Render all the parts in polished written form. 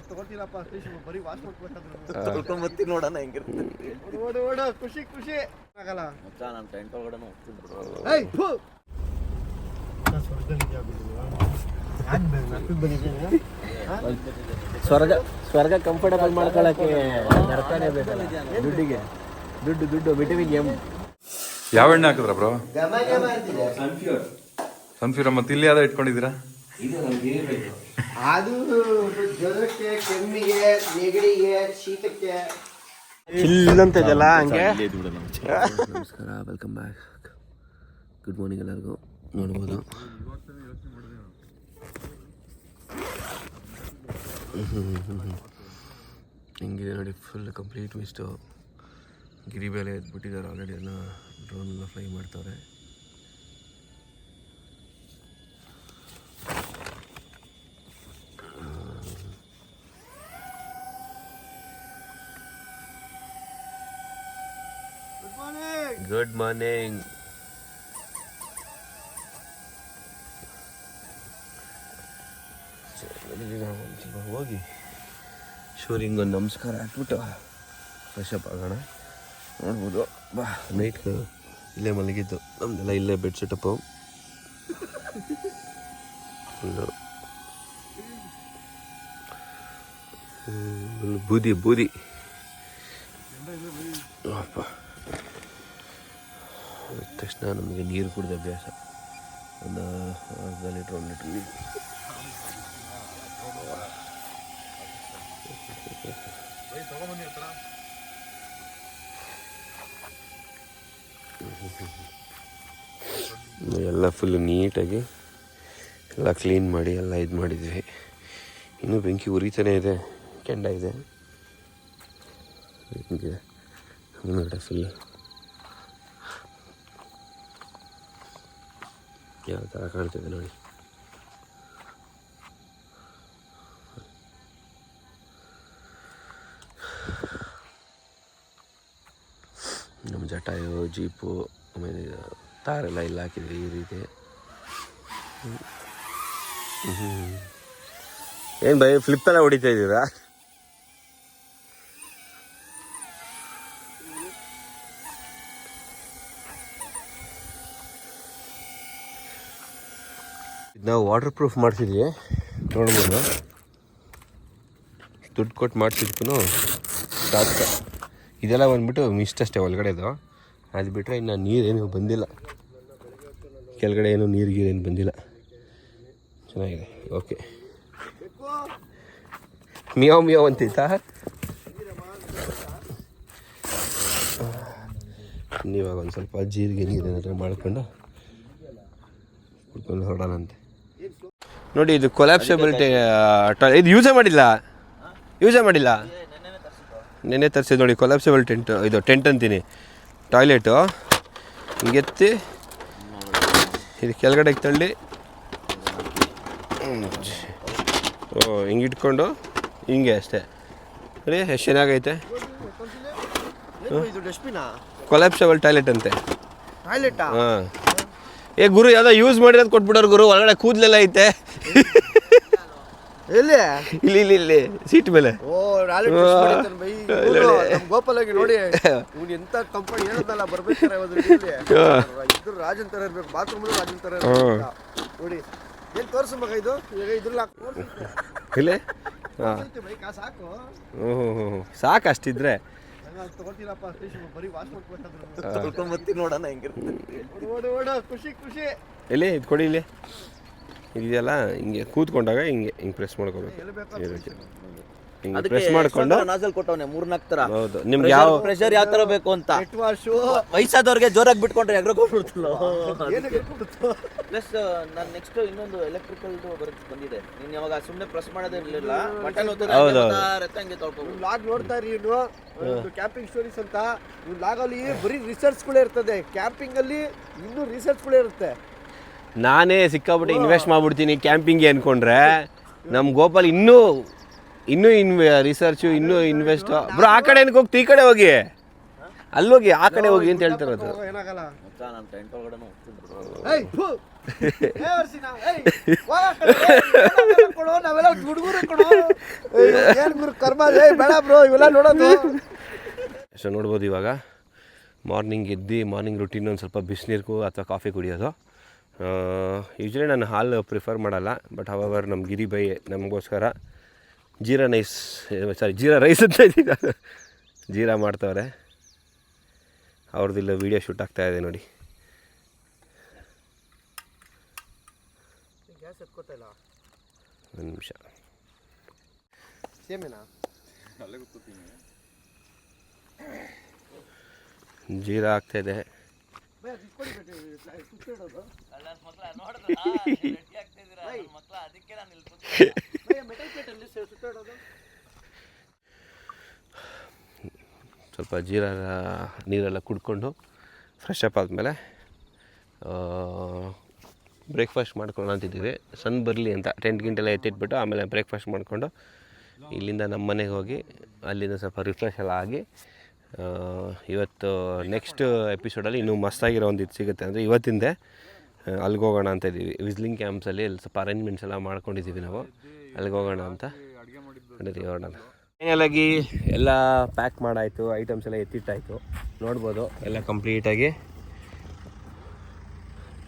ತಗೋತೀರಪ್ಪ ಬರೀ ವಾಶ್ ತೊಳ್ಕೊಂಬತ್ತೀನಿ ನೋಡೋಣ ಹೆಂಗಿರುತ್ತೆ. ಓಡ ಖುಷಿ ಖುಷಿ ಆಗಲ್ಲ ಮಚ್ಚ ನಾನು ಟೆಂಟ್ ಒಳಗಡೆ ಹೋಗ್ತೀನಿ ಬಿಡು. ಸ್ವರ್ಗ ಕಂಫರ್ಟಬಲ್ ಮಾಡ್ಕೊಳಕ್ಕೆ ನರಕನೇ ಬೇಕಲ್ಲ. ದುಡ್ಡು ವಿಟಮಿನ್ ಎಂ. ಯಾವ ಎಣ್ಣೆ ಹಾಕಿದ್ರ ಬ್ರೋ? ಸನ್ಫ್ಯೂರ್. ಮತ್ತೆ ಇಲ್ಲಿ ಯಾವ್ದು ಇಟ್ಕೊಂಡಿದ್ದೀರಾ? ಅದು ಜ್ವರಕ್ಕೆ, ಕೆಮ್ಮಿಗೆ, ನೆಗಡಿಗೆ, ಶೀತಕ್ಕೆ ಇಲ್ಲಂತದಲ್ಲ ಹಂಗೆ. ನಮಸ್ಕಾರ, ವೆಲ್ಕಮ್ ಬ್ಯಾಕ್. ಗುಡ್ ಮಾರ್ನಿಂಗ್ ಎಲ್ಲರಿಗೂ. ನೋಡ್ಬೋದು ಹಿಂಗಿದೆ ನೋಡಿ, ಫುಲ್ ಕಂಪ್ಲೀಟ್ ಮಿಸ್ಟು. ಗಿರಿ ಬೇಲೆ ಎದ್ಬಿಟ್ಟಿದ್ದಾರೆ ಆಲ್ರೆಡಿ. ಎಲ್ಲ ಡ್ರೋನ್ ಎಲ್ಲ ಫ್ಲೈ ಮಾಡ್ತಾರೆ. Good morning. ಸ್ವಲ್ಪ ಹೋಗಿ ಶೂರಿಂಗ್ ಒಂದು ನಮಸ್ಕಾರ ಹಾಕ್ಬಿಟ್ಟು ಫ್ರೆಶ್ ಅಪ್ ಆಗೋಣ. ನೋಡ್ಬೋದು, ಬಾ ನೈಟ್ ಇಲ್ಲೇ ಮಲಗಿದ್ದು. ನಮ್ದೆಲ್ಲ ಇಲ್ಲೇ ಬೆಡ್ ಸೆಟಪ್ಪು. ಫುಲ್ಲು ಬೂದಿ ಅಪ್ಪ. ತಕ್ಷಣ ನಮಗೆ ನೀರು ಕುಡಿದ ಅಭ್ಯಾಸ. ಒಂದು ಅರ್ಧ ಲೀಟ್ರ್ 1 ಲೀಟ್ರ್ ನೀರು. ಎಲ್ಲ ಫುಲ್ಲು ನೀಟಾಗಿ ಎಲ್ಲ ಕ್ಲೀನ್ ಮಾಡಿ ಎಲ್ಲ ಇದು ಮಾಡಿದ್ವಿ. ಇನ್ನೂ ಬೆಂಕಿ ಉರಿತಾನೆ ಇದೆ, ಕೆಂಡ ಇದೆ ಮುಂದ್ಗಡೆ ಫುಲ್ಲು. ಯಾವ ಥರ ಕಾಣ್ತಿದೆ ನೋಡಿ. ನಮ್ಮ ಜಟಾಯು, ಜೀಪು, ಆಮೇಲೆ ತಾರೆಲ್ಲ ಇಲ್ಲಿ ಹಾಕಿದ್ವಿ ಈ ರೀತಿ. ಏನು ಬೈ ಫ್ಲಿಪ್ ಎಲ್ಲ ಹೊಡಿತಾ ಇದ್ದೀರಾ? ನಾವು ವಾಟರ್ ಪ್ರೂಫ್ ಮಾಡಿಸಿದ್ವಿ, ನೋಡ್ಬೋದು. ದುಡ್ಡು ಕೊಟ್ಟು ಮಾಡಿಸಿದ್ಕೂ ಸಾಕು. ಇದೆಲ್ಲ ಬಂದ್ಬಿಟ್ಟು ಮಿಸ್ಟ್ ಅಷ್ಟೇ ಒಳಗಡೆದು. ಅದು ಬಿಟ್ಟರೆ ಇನ್ನು ನೀರೇನು ಬಂದಿಲ್ಲ, ಕೆಳಗಡೆ ಏನು ನೀರಿಗೇನು ಬಂದಿಲ್ಲ. ಚೆನ್ನಾಗಿದೆ, ಓಕೆ. ಮಿಯಾವ್ ಅಂತಿತ್ತಾ? ನೀವಾಗ ಒಂದು ಸ್ವಲ್ಪ ಜೀರಿಗೆ ನೀರೇನಾದ್ರೂ ಮಾಡ್ಕೊಂಡು ಕುಡ್ಕೊಂಡು ಹೊರಡೋಣಂತೆ. ನೋಡಿ, ಇದು ಕೊಲ್ಯಾಪ್ಸಬಲ್ ಇದು ಯೂಸೇ ಮಾಡಿಲ್ಲ. ನೆನ್ನೆ ತರಿಸಿದ್ದು ನೋಡಿ, ಕೊಲ್ಯಾಪ್ಸಬಲ್ ಟೆಂಟ್. ಇದು ಟೆಂಟ್ ಅಂತೀನಿ, ಟಾಯ್ಲೆಟು. ಹಿಂಗೆತ್ತಿ ಇದು ಕೆಳಗಡೆ ತಳ್ಳಿ ಹಿಂಗಿಟ್ಕೊಂಡು ಹಿಂಗೆ ಅಷ್ಟೇ ನೋಡಿ. ಎಷ್ಟು ಚೆನ್ನಾಗೈತೆ. ಕೊಲ್ಯಾಪ್ಸಬಲ್ ಟಾಯ್ಲೆಟ್ ಅಂತೆ. ಹಾಂ. ಗುರು ಯಾವುದೋ ಯೂಸ್ ಮಾಡಿರೋದು ಕೊಟ್ಬಿಡೋರು ಗುರು. ಒಳಗಡೆ ಕೂದಲೆಲ್ಲ ಐತೆ. ಇಲ್ಲಿ ಸೀಟ್ ಮೇಲೆ. ಗೋಪಾಲಾಗಿ ನೋಡಿ, ಎಂತ ಕಂಪನಿ ಹೇಳೋದಲ್ಲ, ಬರ್ಬೇಕಾರೆ ರಾಜನ್ ತರ ಇರ್ಬೇಕು. ಬಾತ್ರೂಮ್ ರಾಜನ್ ತರ ನೋಡಿ. ಏನ್ ತೋರ್ಸು ಮಗ, ಇದು ಇದ್ರಲ್ಲ ಇಲ್ಲೇ. ಸಾಕು. ಸಾಕು ಅಷ್ಟಿದ್ರೆ. ತಗೋತೀರಪ್ಪ ಬರೀ ವಾಶ್ ತೊಳ್ಕೊಂಬತ್ತೀನಿ ನೋಡೋಣ ಹೆಂಗಿರುತ್ತೆ. ಓಡ ಖುಷಿ ಖುಷಿ. ಇಲ್ಲಿ ಇದು ಕೊಡಿ. ಇಲ್ಲಿ ಇದೆಯಲ್ಲ, ಹಿಂಗೆ ಕೂತ್ಕೊಂಡಾಗ ಹಿಂಗೆ ಪ್ರೆಸ್ ಮಾಡ್ಕೋಬೇಕು. ಹಿಂಗೆ ಪ್ರೆಸ್ ಮಾಡ್ಕೊಂಡು ನಾಜಲ್ ಕೊಟ್ಟವನೆ 3-4 ತರ. ಹೌದು, ನಿಮ್ಗೆ ಯಾವ ಪ್ರೆಷರ್ ಯಾವ ತರ ಬೇಕು ಅಂತ. ವಯಸ್ಸಾದವ್ರಿಗೆ ಜೋರಾಗಿ ಬಿಟ್ಕೊಂಡ್ರೆ ಎಗ್ರೋಗ್ಬಿಡ್ತಲ್ಲ. ಪ್ಲಸ್ ನಾನು ನೆಕ್ಸ್ಟ್ ಇನ್ನೊಂದು ಎಲೆಕ್ಟ್ರಿಕಲ್ದು ಬಂದಿದೆ. ನೀನು ಯಾವಾಗ ಸುಮ್ಮನೆ ಪ್ರೆಸ್ ಮಾಡೋದೇ ಇರಲಿಲ್ಲ, ಬಟನ್ ಹಂಗೆ ತೊಳ್ಕೊಂಡು ಲಾಗ್ ನೋಡ್ತಾ ಇರಿ. ಇನ್ನು ಕ್ಯಾಂಪಿಂಗ್ ಸ್ಟೋರೀಸ್ ಅಂತ ಲಾಗಲ್ಲಿ ಬರೀ ರಿಸರ್ಚ್ಗಳೇ ಇರ್ತದೆ. ಕ್ಯಾಂಪಿಂಗ್ ಅಲ್ಲಿ ಇನ್ನೂ ರಿಸರ್ಚ್ಗಳೇ ಇರುತ್ತೆ. ನಾನೇ ಸಿಕ್ಕಾಬಿಟ್ಟು ಇನ್ವೆಸ್ಟ್ ಮಾಡ್ಬಿಡ್ತೀನಿ ಕ್ಯಾಂಪಿಂಗ್ಗೆ ಅನ್ಕೊಂಡ್ರೆ, ನಮ್ಮ ಗೋಪಾಲ್ ಇನ್ನೂ ರಿಸರ್ಚು, ಇನ್ನೂ ಇನ್ವೆಸ್ಟ್. ಬ್ರೋ, ಆ ಕಡೆ ಹೋಗ್ತಿ, ಈ ಕಡೆ ಹೋಗಿ, ಅಲ್ಲೋಗಿ, ಆ ಕಡೆ ಹೋಗಿ ಅಂತ ಹೇಳ್ತಿರೋದು. ಏನಾಗಲ್ಲ. ನಾನು ಟೆಂಟ್ ಒಳಗಡೆ ಹೋಗ್ತೀನಿ. ನಾವೆಲ್ಲ ಹುಡುಗರು ಕೊಡು ಏನ್ ಗುರು ಕರ್ಮ ಬೇಡ ಬ್ರೋ ಇವೆಲ್ಲ ನೋಡೋದು. ಸೊ ನೋಡ್ಬೋದು ಇವಾಗ ಮಾರ್ನಿಂಗ್ ಎದ್ದು ಮಾರ್ನಿಂಗ್ ರುಟೀನ್ ಒಂದು ಸ್ವಲ್ಪ ಬಿಸಿನೀರು ಅಥವಾ ಕಾಫಿ ಕುಡಿಯೋದು. ಯೂಶ್ವಲಿ ನಾನು ಹಾಲು ಪ್ರಿಫರ್ ಮಾಡಲ್ಲ, ಬಟ್ ಹವರ್ ನಮ್ಮ ಗಿರಿ ಬೈ ನಮಗೋಸ್ಕರ ಜೀರಾ ರೈಸ್ ಅಂತ ಇದ್ದೀಗ ಜೀರಾ ಮಾಡ್ತವ್ರೆ. ಅವ್ರದ್ದಿಲ್ಲ ವೀಡಿಯೋ ಶೂಟ್ ಆಗ್ತಾಯಿದೆ ನೋಡಿ. ಗ್ಯಾಸ್ ಎತ್ಕೋತಾ ಇಲ್ಲ, ಒಂದು ನಿಮಿಷ. ಸೇಮೇನಾ ಜೀರಾ ಆಗ್ತಾಯಿದೆ. ಸ್ವಲ್ಪ ಜೀರಾ ನೀರೆಲ್ಲ ಕುಡ್ಕೊಂಡು ಫ್ರೆಶ್ ಅಪ್ ಆದಮೇಲೆ ಬ್ರೇಕ್ಫಾಸ್ಟ್ ಮಾಡ್ಕೊಳ್ಳೋಣ ಅಂತಿದ್ದೀವಿ. ಸನ್ ಬರಲಿ ಅಂತ ಟೆಂಟ್ ಗಿಂಟೆಲ್ಲ ಎತ್ತಿಟ್ಬಿಟ್ಟು ಆಮೇಲೆ ಬ್ರೇಕ್ಫಾಸ್ಟ್ ಮಾಡಿಕೊಂಡು ಇಲ್ಲಿಂದ ನಮ್ಮ ಮನೆಗೆ ಹೋಗಿ ಅಲ್ಲಿಂದ ಸ್ವಲ್ಪ ರಿಫ್ರೆಶ್ ಎಲ್ಲ ಆಗಿ ಇವತ್ತು ನೆಕ್ಸ್ಟ್ ಎಪಿಸೋಡಲ್ಲಿ ಇನ್ನೂ ಮಸ್ತಾಗಿರೋ ಒಂದು ಇದು ಸಿಗುತ್ತೆ. ಅಂದರೆ ಇವತ್ತಿಂದೆ ಅಲ್ಲಿಗೆ ಹೋಗೋಣ ಅಂತ ಇದ್ದೀವಿ. ವಿಸ್ಲಿಂಗ್ ಕ್ಯಾಂಪ್ಸಲ್ಲಿ ಅಲ್ಲಿ ಸ್ವಲ್ಪ ಅರೇಂಜ್ಮೆಂಟ್ಸ್ ಎಲ್ಲ ಮಾಡ್ಕೊಂಡಿದ್ದೀವಿ ನಾವು. ಅಲ್ಲಿಗೆ ಹೋಗೋಣ ಅಂತ ಹೊರಡೋಣ. ಫೈನಲಾಗಿ ಎಲ್ಲ ಪ್ಯಾಕ್ ಮಾಡಾಯಿತು, ಐಟಮ್ಸ್ ಎಲ್ಲ ಎತ್ತಿಟ್ಟಾಯಿತು. ನೋಡ್ಬೋದು ಎಲ್ಲ ಕಂಪ್ಲೀಟಾಗಿ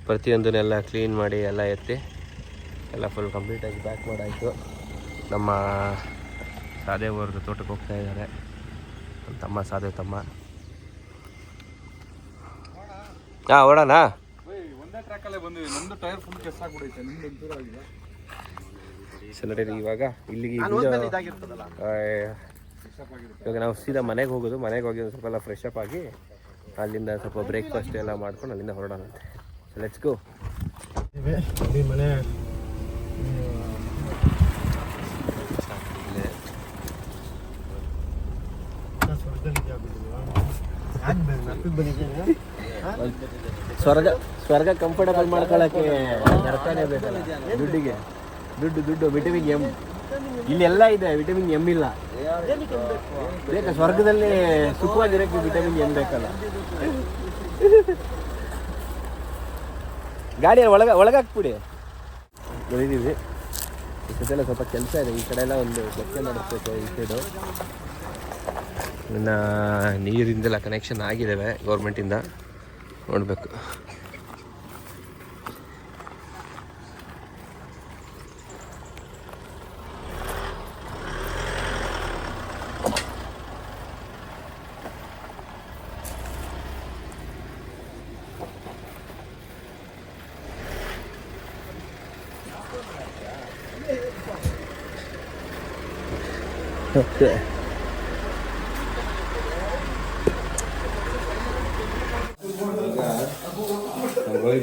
ಪ್ರತಿಯೊಂದನ್ನೆಲ್ಲ ಕ್ಲೀನ್ ಮಾಡಿ ಎಲ್ಲ ಎತ್ತಿ ಎಲ್ಲ ಫುಲ್ ಕಂಪ್ಲೀಟಾಗಿ ಪ್ಯಾಕ್ ಮಾಡಾಯಿತು. ನಮ್ಮ ಸಾದೇವ್ರದ್ದು ತೋಟಕ್ಕೆ ಹೋಗ್ತಾ ಇದ್ದಾರೆ, ನಮ್ಮ ತಮ್ಮ ಸಾದೇವ್ ತಮ್ಮ. ಹಾಂ ಓಡೋಣ. ಒಂದೇ ಟ್ರ್ಯಾಕಲ್ಲೇ ಬಂದಿವಿ, ನಮ್ಮದು ಟೈರ್ ಫುಲ್ ಕೆಸ್ ಆಗ್ಬಿಡೈತೆ, ನಿಮ್ದು ದೂರ ಆಗಿದೆ. ಸರಿ ಇವಾಗ ಇಲ್ಲಿಗೆ ಇವಾಗ ನಾವು ಸೀದಾ ಮನೆಗೆ ಹೋಗೋದು. ಮನೆಗೆ ಹೋಗಿ ಒಂದು ಸ್ವಲ್ಪ ಎಲ್ಲ ಫ್ರೆಶ್ ಅಪ್ ಆಗಿ ಅಲ್ಲಿಂದ ಸ್ವಲ್ಪ ಬ್ರೇಕ್ಫಾಸ್ಟ್ ಎಲ್ಲ ಮಾಡ್ಕೊಂಡು ಅಲ್ಲಿಂದ ಹೊರಡೋಣ ಅಂತೆ. Let's go. ಮನೆ ಸ್ವರ್ಗ ಕಂಫರ್ಟಬಲ್ ಮಾಡ್ಕೊಳ್ಳೋಕ್ಕೆ ನರಕನೇ ಬೇಕಲ್ಲ. ದುಡ್ಡು ವಿಟಮಿನ್ ಎಮ್ ಇಲ್ಲೆಲ್ಲ ಇದೆ, ವಿಟಮಿನ್ ಎಮ್ ಇಲ್ಲ. ಬೇಕಾ ಸ್ವರ್ಗದಲ್ಲಿ ಸುಖವಾಗಿರೋಕ್ಕೆ ವಿಟಮಿನ್ ಎಮ್ ಬೇಕಲ್ಲ. ಗಾಡಿ ಒಳಗಾಕ್ಬಿಡಿ. ಬೆಳಿದೀವಿ ಇಷ್ಟೆಲ್ಲ ಸ್ವಲ್ಪ ಕೆಲಸ ಇದೆ. ಈ ಕಡೆ ಎಲ್ಲ ಒಂದು ಕೆಲಸ ನಡೆಸಬೇಕು. ಈ ಸೈಡು ಇನ್ನು ನೀರಿಂದೆಲ್ಲ ಕನೆಕ್ಷನ್ ಆಗಿದ್ದಾವೆ ಗೌರ್ಮೆಂಟಿಂದ, ನೋಡಬೇಕು.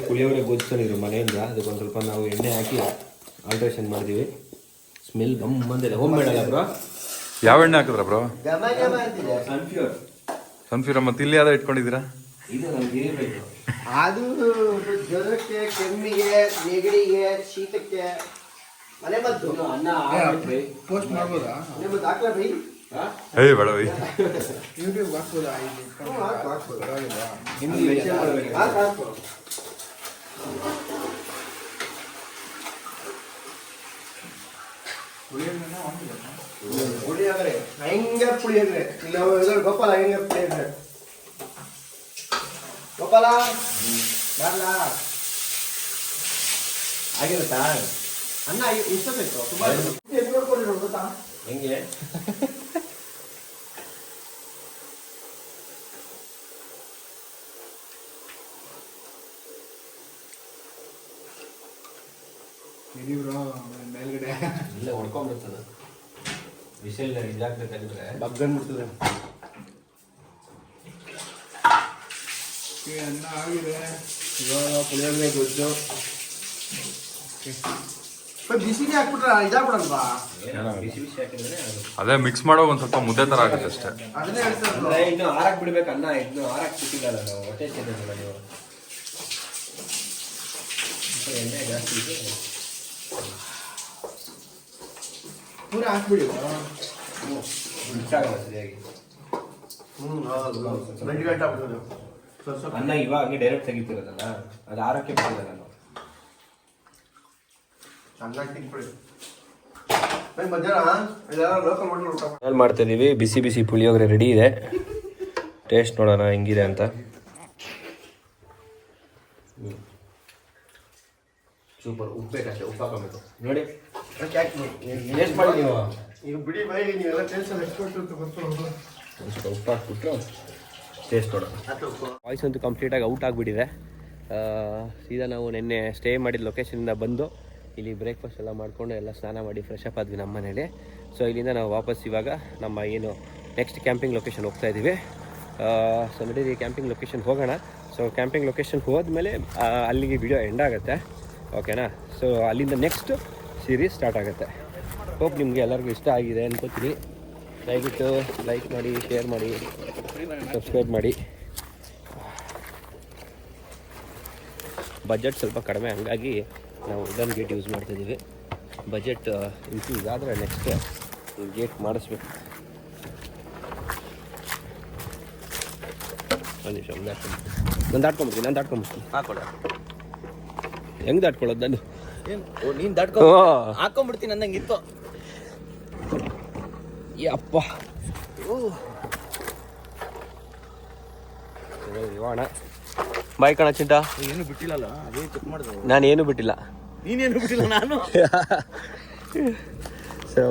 ಪುಳಿಯೋಗರೆ ಗೊಜ್ಜಿಕೊಂಡಿದ್ರು ಮನೆಯಿಂದ, ಅದಕ್ಕೊಂದು ಸ್ವಲ್ಪ ನಾವು ಎಣ್ಣೆ ಹಾಕಿ ಆಲ್ಟ್ರೇಷನ್ ಮಾಡಿದ್ದೀವಿ. ಸ್ಮೆಲ್ ಬಂದಿದೆ. ಹೋಮ್ ಮೇಡ್ ಅಲ್ಲ ಬ್ರೋ? ಯಾವ ಎಣ್ಣೆ ಹಾಕಿದ್ರ ಬ್ರೋ? ಸನ್ಫ್ಯೂರ್. ಸನ್ಫ್ಯೂರ್. ಮತ್ತೆ ಇಲ್ಲಿ ಯಾವ್ದು ಇಟ್ಕೊಂಡಿದ್ದೀರಾ? ಇದು ನಮ್ಗೆ ಇರಬೇಕು. ಅದು ಜ್ವರಕ್ಕೆ, ಕೆಮ್ಮಿಗೆ, ನೆಗಡಿಗೆ, ಶೀತಕ್ಕೆ ಮನೆ ಮದ್ದು. ಅನ್ನ ಪೋಸ್ಟ್ ಮಾಡ್ಬೋದಾ? ಮನೆ ಮದ್ದು ಹಾಕ್ಲಾ ಬೈ? ಏಯ್ ಬೇಡ ಬೈ. ಯೂಟ್ಯೂಬ್ ಹಾಕ್ಬೋದಾ? ಹಾಕ್ಬೋದು. ಪುಳಿಯೋಗರೆ ಭಯಂಕರ ಪುಳಿಯೋಗರೆ. ಗೋಪಾಲ ಹೆಂಗ ಪುಳಿಯೋಗರೆ? ಗೋಪಾಲ ಬರ್ಲಾ? ಆಗಿರುತ್ತಾ ಅನ್ನ? ಇಷ್ಟಬೇಕು ತುಂಬಾ ನೋಡ್ಕೊಂಡಿರೋ ಗೊತ್ತಾ ಹೆಂಗೆ? ಮೇಲ್ಗಡೆ ಇಲ್ಲೇ ಹೊಡ್ಕೊಂಡ್ಬಿಡ್ತದೆ. ವಿಷಲ್ ಇದಾಗ್ಬೇಕಾಗಿದ್ರೆ ಬಗ್ಗನ್ಬಿಡ್ತದೆ. ಅನ್ನ ಆಗಿದೆ. ಇವಾಗ ಪುಳಿಯೋಗರೆ ಗೊಜ್ಜು ಬಿಸಿಗೆ ಹಾಕ್ಬಿಟ್ರೆ ಇದಾಗ್ಬಿಡಲ್ವಾ? ಬಿಸಿ ಬಿಸಿ ಹಾಕಿದ್ರೆ ಅದೇ ಮಿಕ್ಸ್ ಮಾಡೋ ಒಂದ್ ಸ್ವಲ್ಪ ಮುದ್ದೆ ತರ ಆಗುತ್ತೆ ಅಷ್ಟೇ. ಅದನ್ನೇ ಹೇಳ್ತಾರೆ. ಅಂದ್ರೆ ಇನ್ನು ಆರಕ್ಕೆ ಬಿಡ್ಬೇಕು. ಅನ್ನ ಇನ್ನು ಆರಕ್ಕೆ ಬಿಟ್ಟಿದ್ದಲ್ಲ ನಾವು, ಹೊಟ್ಟೆ ತಿನ್ನಲ್ಲ ನೀವು. ಎಣ್ಣೆ ಜಾಸ್ತಿ ಇದೆ, ಪೂರ ಹಾಕ್ಬಿಡಿ. ಮಿಕ್ಸ್ ಆಗಲ್ಲ ಸರಿಯಾಗಿ. ಗಂಟೆ ಆಗ್ಬಿಡೋದು. ಅನ್ನ ಇವಾಗ ಡೈರೆಕ್ಟ್ ತೆಗಿತಿರೋದಲ್ಲ, ಅದು ಆರಕ್ಕೆ ಬಿಟ್ಟಿಲ್ಲ ನಾನು. ಅಲ್ಲಿ ಮಾಡ್ತಾಯಿದ್ದೀವಿ. ಬಿಸಿ ಬಿಸಿ ಪುಳಿಯೋಗರೆ ರೆಡಿ ಇದೆ. ಟೇಸ್ಟ್ ನೋಡೋಣ ಹೆಂಗಿದೆ ಅಂತ. ಸೂಪರ್. ಉಪ್ಪು ಬೇಕಷ್ಟೇ, ಉಪ್ಪು ಹಾಕೋಬೇಕು ನೋಡಿ. ಟೇಸ್ಟ್ ಮಾಡಿ ನೀವು. ಈಗ ಬಿಡಿ ಬೈ, ನೀವೆಲ್ಲ ಟೇಸ್ಟಲ್ಲಿ ಎಕ್ಸ್ಪರ್ಟ್ ಅಂತ ಗೊತ್ತು. ಸ್ವಲ್ಪ ಉಪ್ಪು ಹಾಕ್ಬಿಟ್ಟು ಟೇಸ್ಟ್ ನೋಡೋಣ. ವಾಯ್ಸ್ ಅಂತೂ ಕಂಪ್ಲೀಟಾಗಿ ಔಟ್ ಆಗಿಬಿಟ್ಟಿದೆ. ಸೀದಾ ನಾವು ನಿನ್ನೆ ಸ್ಟೇ ಮಾಡಿದ ಲೊಕೇಶನಿಂದ ಬಂದು ಇಲ್ಲಿ ಬ್ರೇಕ್ಫಾಸ್ಟ್ ಎಲ್ಲ ಮಾಡಿಕೊಂಡು ಎಲ್ಲ ಸ್ನಾನ ಮಾಡಿ ಫ್ರೆಶ್ ಅಪ್ ಆದ್ವಿ ನಮ್ಮ ಮನೇಲಿ. ಸೊ ಇಲ್ಲಿಂದ ನಾವು ವಾಪಸ್ ಇವಾಗ ನಮ್ಮ ಏನು ನೆಕ್ಸ್ಟ್ ಕ್ಯಾಂಪಿಂಗ್ ಲೊಕೇಶನ್ ಹೋಗ್ತಾ ಇದ್ದೀವಿ. ಸೊ ನಡೀರಿ ಕ್ಯಾಂಪಿಂಗ್ ಲೊಕೇಶನ್ ಹೋಗೋಣ. ಸೊ ಕ್ಯಾಂಪಿಂಗ್ ಲೊಕೇಶನ್ ಹೋದ್ಮೇಲೆ ಅಲ್ಲಿಗೆ ವಿಡಿಯೋ ಎಂಡ್ ಆಗುತ್ತೆ, ಓಕೆನಾ. ಸೊ ಅಲ್ಲಿಂದ ನೆಕ್ಸ್ಟ್ ಸೀರೀಸ್ ಸ್ಟಾರ್ಟ್ ಆಗುತ್ತೆ. ಹೋಪ್ ನಿಮಗೆ ಎಲ್ಲರಿಗೂ ಇಷ್ಟ ಆಗಿದೆ ಅನ್ಕೋತೀನಿ. ದಯವಿಟ್ಟು ಲೈಕ್ ಮಾಡಿ, ಶೇರ್ ಮಾಡಿ, ಸಬ್ಸ್ಕ್ರೈಬ್ ಮಾಡಿ. ಬಜೆಟ್ ಸ್ವಲ್ಪ ಕಡಿಮೆ, ಹಂಗಾಗಿ ನಾವು ವುಡನ್ ಗೇಟ್ ಯೂಸ್ ಮಾಡ್ತಾಯಿದ್ದೀವಿ. ಬಜೆಟ್ ಇನ್ಕ್ರೀಸ್ ಆದರೆ ನೆಕ್ಸ್ಟ್ ಗೇಟ್ ಮಾಡಿಸ್ಬೇಕು. ಒಂದು ನಿಮಿಷ ನಾನು ದಾಟ್ಕೊಂಬಿಡ್ತೀನಿ. ಹಾಕೊಳ್ಳ ಹೆಂಗೆ ದಾಟ್ಕೊಳ್ಳೋದು ನಾನು? ನೀನು ದಾಟ್ಕೊ, ಹಾಕೊಂಡ್ಬಿಡ್ತೀನಿ ಅಂದಂಗೆ ಇತ್ತು. ಅಪ್ಪ ಹೋಗೋಣ. ಬಾಯ್ ಕಣ ಚಿಂಟ. ಏನು ಬಿಟ್ಟಿಲ್ಲಲ್ಲ, ಅದೇ ಚೆಕ್ ಮಾಡಿದೆ. ನಾನೇನು ಬಿಟ್ಟಿಲ್ಲ. ನೀನೇನು ಬಿಟ್ಟಿಲ್ಲ, ನಾನು. So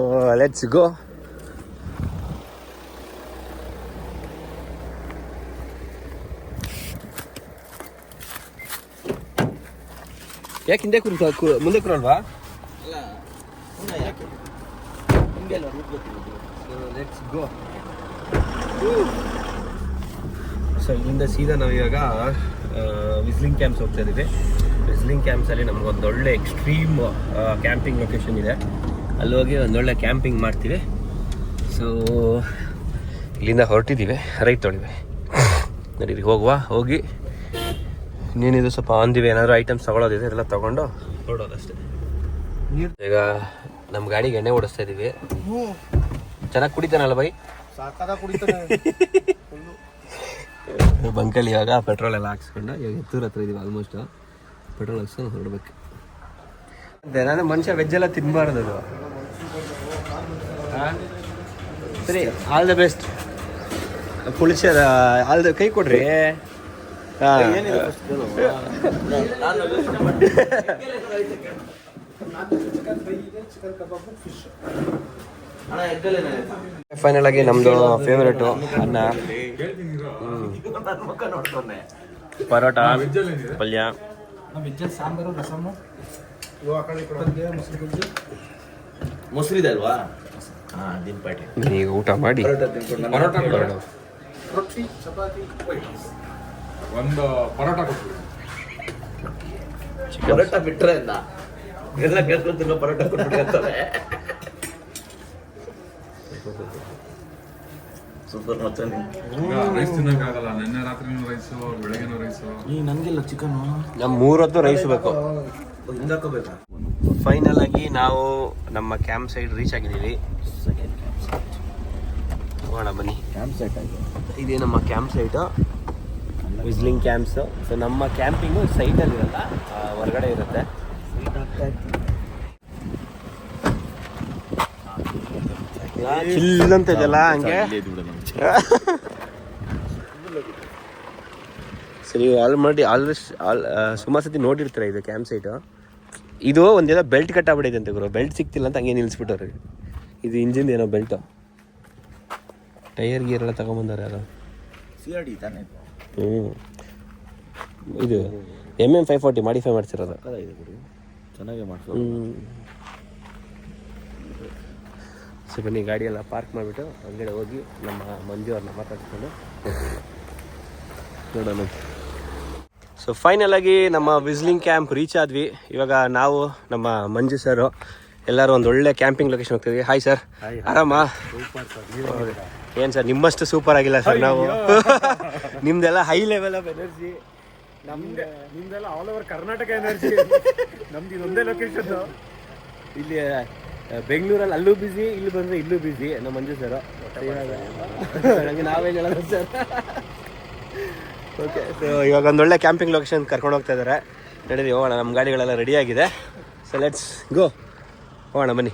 let's go. ಯಾಕೆ ಹಿಂದೆ ಮುಂದೆ ಕೂರಲ್ವಾ? ಅಲ್ಲ ಸುಮ್ಮನೆ ಯಾಕೆ ಹಿಂಗೆಲ್ಲ ರೂಟ್ ಗೊತ್ತಿರೋದು. Let's go. ಸೊ ಇಲ್ಲಿಂದ ಸೀದಾ ನಾವು ಇವಾಗ ವಿಸ್ಲಿಂಗ್ ಕ್ಯಾಂಪ್ಸ್ ಹೋಗ್ತಾ ಇದ್ದೀವಿ. ವಿಸ್ಲಿಂಗ್ ಕ್ಯಾಂಪ್ಸಲ್ಲಿ ನಮಗೊಂದು ಒಳ್ಳೆ ಎಕ್ಸ್ಟ್ರೀಮ್ ಕ್ಯಾಂಪಿಂಗ್ ಲೊಕೇಶನ್ ಇದೆ. ಅಲ್ಲಿ ಹೋಗಿ ಒಂದೊಳ್ಳೆ ಕ್ಯಾಂಪಿಂಗ್ ಮಾಡ್ತೀವಿ. ಸೊ ಇಲ್ಲಿಂದ ಹೊರಟಿದ್ದೀವಿ, ರೈಟ್ ತೊಳಿವಿ. ನಡೀರಿ ಹೋಗಿ ಇನ್ನೇನಿದು ಸ್ವಲ್ಪ ಆಂದಿವೆ ಏನಾದರೂ ಐಟಮ್ಸ್ ತೊಗೊಳೋದಿದೆ ಎಲ್ಲ ತೊಗೊಂಡು ಹೊರಡೋದಷ್ಟೇ. ಈಗ ನಮ್ಮ ಗಾಡಿಗೆ ಎಣ್ಣೆ ಓಡಿಸ್ತಾ ಇದ್ದೀವಿ. ಚೆನ್ನಾಗಿ ಕುಡಿತಾನಲ್ಲ ಬೈ? ಸಾಕಾದ ಕುಡಿತಾನೆ. ಬಂಕಲ್ಲಿ ಇವಾಗ ಪೆಟ್ರೋಲ್ ಎಲ್ಲ ಹಾಕ್ಸ್ಕೊಂಡು ಇವಾಗ ಎತ್ತೂರ ಹತ್ರ ಇದೀವಿ. ಆಲ್ಮೋಸ್ಟ್ ಪೆಟ್ರೋಲ್ ಹಾಕ್ಸ್ಕೊಂಡು ಹೊರಡ್ಬೇಕು. ನಾನು ಮನುಷ್ಯ ವೆಜ್ಜೆಲ್ಲ ತಿನ್ನಬಾರ್ದು ಅದು. ಸರಿ, ಆಲ್ ದ ಬೆಸ್ಟ್. ಪುಳಿಸರ ಆಲ್ ದ ಕೈ ಕೊಡ್ರಿ. ಫೈನಲ್ ಆಗಿ ನಮ್ದು ಫೇವರೇಟು ಅನ್ನ, ಪರೋಟ, ಪಲ್ಯ, ಸಾಂಬಾರು, ರಸಮ್ಮು, ಮೊಸರು ಇದೆ ಅಲ್ವಾ? ಹಾಂ, ದಿಂಪಾಟಿ. ಈಗ ಊಟ ಮಾಡಿ ರೊಟ್ಟಿ, ಚಪಾತಿ, ಒಂದು ಪರೋಟ ಕೊಡ್ತೀವಿ. ಪರೋಟ ಬಿಟ್ರೆ ಅಂದ ಎಲ್ಲ ಕೇಳ್ಕೊಂತಿಲ್ಲ, ಪರೋಟ ಕೊಟ್ಬಿಟ್ಟು ಅಂತಾರೆ. ಸೂಪರ್. ಮತ್ತೆ ರೈಸ್ ತಿನ್ನಕ್ಕಾಗಲ್ಲ. ನಿನ್ನೆ ರಾತ್ರಿನೂ ರೈಸು, ಬೆಳಗ್ಗೆನೂ ರೈಸು. ಈ ನನಗೆಲ್ಲ ಚಿಕನು ನಮ್ಮ 3 ಹೊತ್ತು ರೈಸ್ ಬೇಕು. ಹಿಂದಾಕೋಬೇಕಾ? ಫೈನಲ್ ಆಗಿ ನಾವು ನಮ್ಮ ಕ್ಯಾಂಪ್ ಸೈಡ್ ರೀಚ್ ಆಗಿದ್ದೀವಿ. ಹೋಗೋಣ ಬನ್ನಿ. ಕ್ಯಾಂಪ್ ಸೈಟ್ ಆಯಿತು. ಇದೇ ನಮ್ಮ camp site, whistling camps. So ನಮ್ಮ ಕ್ಯಾಂಪಿಂಗು ಸೈಟಲ್ಲಿ ಇರಲ್ಲ, ಹೊರಗಡೆ ಇರುತ್ತೆ. ಚಿಲ್ಲಂತ ಇದೆಲ್ಲ ಹಂಗೆ. ಸರಿ, ನೀವು ಆಲ್ಮೋಸ್ಟ್ ಸುಮಾರು ಸತಿ ನೋಡಿರ್ತೀರ ಇದು ಕ್ಯಾಂಪ್ ಸೈಟು. ಇದು ಒಂದೇನೋ ಬೆಲ್ಟ್ ಕಟ್ಟಾಗ್ಬಿಟ್ಟೈತೆ ಅಂತ ಗುರು. ಬೆಲ್ಟ್ ಸಿಕ್ತಿಲ್ಲ ಅಂತ ಹಂಗೆ ನಿಲ್ಲಿಸ್ಬಿಟ್ಟವ್ರಿ. ಇದು ಇಂಜಿನ್ ಏನೋ ಬೆಲ್ಟು. ಟೈರ್ ಗೀರ್ ಎಲ್ಲ ತಗೊಂಬಂದಾರೆ ಯಾರು. CRD ತಾನೆ. ಇದು MM 540 ಮಾಡಿಫೈ ಮಾಡ್ಸಿರೋದು. ಚೆನ್ನಾಗಿ ಮಾಡ್ಸೋದು. ಸೊ ಬನ್ನಿ, ಗಾಡಿಯೆಲ್ಲ ಪಾರ್ಕ್ ಮಾಡಿಬಿಟ್ಟು ಹೊರಗಡೆ ಹೋಗಿ ನಮ್ಮ ಮಂಜು ಅವ್ರನ್ನ ಮಾತಾಡ್ಕೊಂಡು ನೋಡೋಣ. ಸೊ ಫೈನಲ್ ಆಗಿ ನಮ್ಮ ವಿಸ್ಲಿಂಗ್ ಕ್ಯಾಂಪ್ ರೀಚ್ ಆದ್ವಿ. ಇವಾಗ ನಾವು ನಮ್ಮ ಮಂಜು ಸರು ಎಲ್ಲರೂ ಒಂದು ಒಳ್ಳೆ ಕ್ಯಾಂಪಿಂಗ್ ಲೊಕೇಶನ್ ಹೋಗ್ತಿದ್ವಿ. ಹಾಯ್ ಸರ್, ಆರಾಮಾ? ಏನು ಸರ್, ನಿಮ್ಮಷ್ಟು ಸೂಪರ್ ಆಗಿಲ್ಲ ಸರ್ ನಾವು. ನಿಮ್ದೆಲ್ಲ ಹೈ ಲೆವೆಲ್ ಆಫ್ ಎನರ್ಜಿ. ನಿಮ್ದೆಲ್ಲ ಆಲ್ ಓವರ್ ಕರ್ನಾಟಕ ಎನರ್ಜಿ. ನಮ್ದು ಇದೊಂದೇ ಲೊಕೇಶನ್. ಇಲ್ಲಿ ಬೆಂಗಳೂರಲ್ಲಿ ಅಲ್ಲೂ ಬಿಸಿ, ಇಲ್ಲಿ ಬಂದರೆ ಇಲ್ಲೂ ಬಿಸಿ ನಮ್ಮ ಮಂಜು ಸರ್. ನನಗೆ ನಾವೇನು ಹೇಳೋದು ಸರ್. ಓಕೆ, ಸೊ ಇವಾಗ ಒಂದೊಳ್ಳೆ ಕ್ಯಾಂಪಿಂಗ್ ಲೊಕೇಶನ್ ಕರ್ಕೊಂಡು ಹೋಗ್ತಾ ಇದ್ದಾರೆ. ನಡೀರಿ ಹೋಗೋಣ. ನಮ್ಮ ಗಾಡಿಗಳೆಲ್ಲ ರೆಡಿ ಆಗಿದೆ. ಸೊ ಲೆಟ್ಸ್ ಗೋ ಹೋಗೋಣ ಬನ್ನಿ.